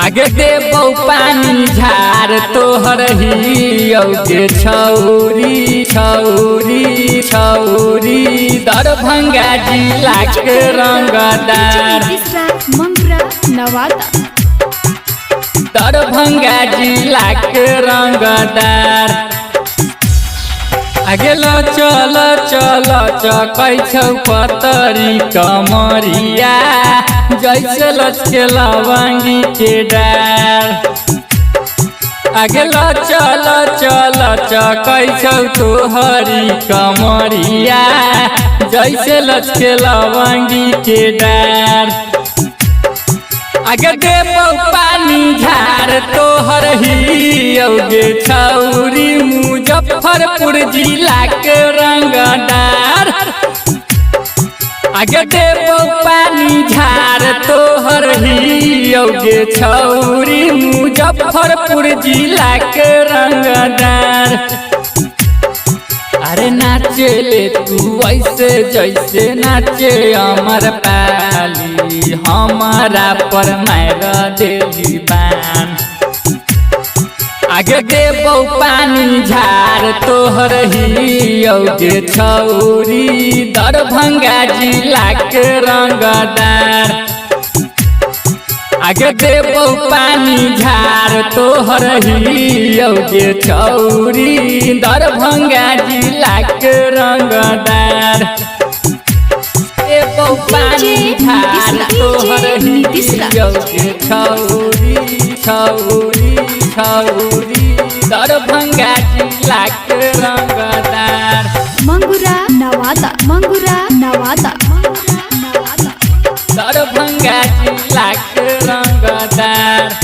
आगे देबौ पानी झार तोहर हियौके छौरी छौरी छौरी दरभंगा जिलाके रंगदार मंगुरा नवादा दरभंगा जिलाके रंगदार आगे लो चल चल चकै छौ पतरी कमरिया जैसे लचके लवंगी के डार आगे लो चल चल चकै छौ तोहरी कमरिया जैसे लचके लवंगी के डार आगे देबौ पानी झार तोहर हियौके छौरी मुजफ्फरपुर जिला के रंगदार आगे देबौ पानी झार तोहर हियौके छौरी मुजफ्फरपुर जिला के रंगदार अरे नाचे ले तू ऐसे जैसे नाचे अमर पाली हमारा पर मार देली बान आगे देबौ पानी झार तोहर हियौके छौरी दरभंगा जिला के रंगदार आगे देबौ पानी झार तोहर हियौके छौरी दरभंगा जिला के रंगदार देबौ पानी झार तोहर हियौके छौरी छौरी छौरी दरभंगा जिला के रंगदार मंगुरा नवादा दरभंगा जिला के रंगदार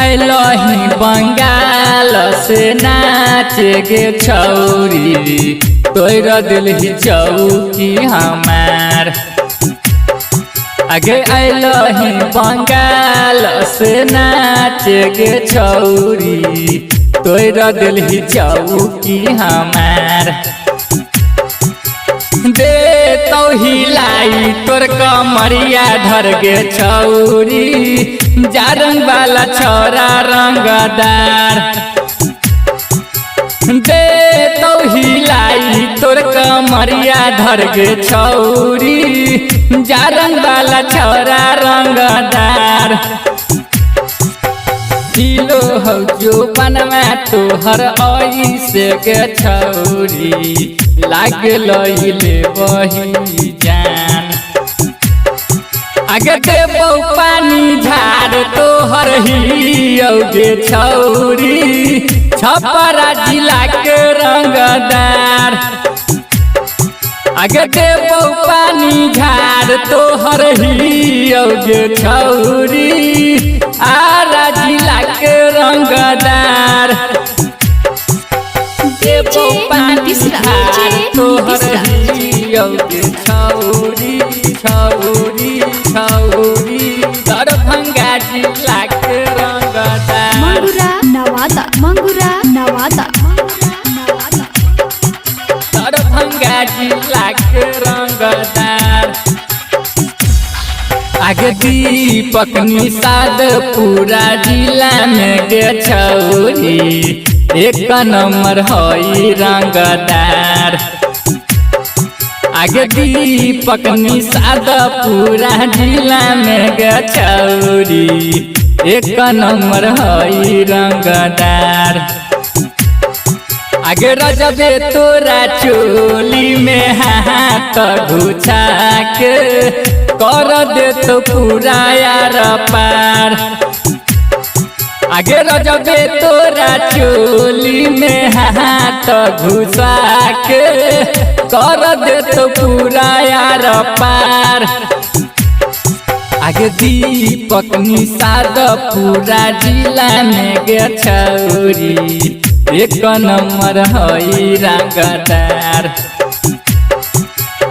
अइलही बंगाल से नाच गे छौरी तोर दिलही चौकी हमार आगे अइलही बंगाल से नाच गे छौरी तोर दिलही चौकी हमार दे तो हिलाई तोर कमरिया धर गे छौरी जारंग वाला छोरा रंगदार दे तो हिलाई तोर कमरिया धर गे छौरी जारंग वाला छोरा रंगदार दिलो हौ जो बनवा तोहर ऐसे गे छौरी लागल ले बही जान आगे देबौ पानी झार तोहर हियौके छौरी छपरा जिला के रंगदार आगे देबौ पानी झार तोहर हियौके छौरी आरा जिला के रंगदार देबौ पानी झार तोहर हियौके छौरी छौरी छौरी दरभंगा जिला के रंगदार मंगुरा नवादा दरभंगा जिला के रंगदार आगे दीपक निषाद पूरा जिला में गे छौरी एक नंबर हई रंगदार आगे दीपक निषाद पूरा जिला में गे छौरी एक नंबर हई रंगदार आगे रजबे तोरा चोली में हाथ घुसा के कर दे तो पूरा यार पार आगे रजबे तोरा चोली में हाथ घुसा के कर दे तो पूरा यार पार आगे दीपक निषाद पूरा जिला में गे छौरी एक नंबर हई रंगदार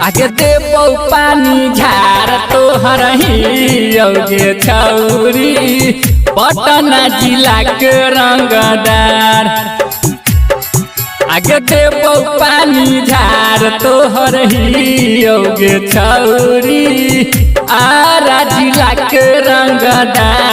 आगे देबौ पानी झार तोहर हियौके छौरी पटना जिला के रंगदार आगे देबौ पानी झार तोहर हियौके छौरी आरा जिला के रंगदार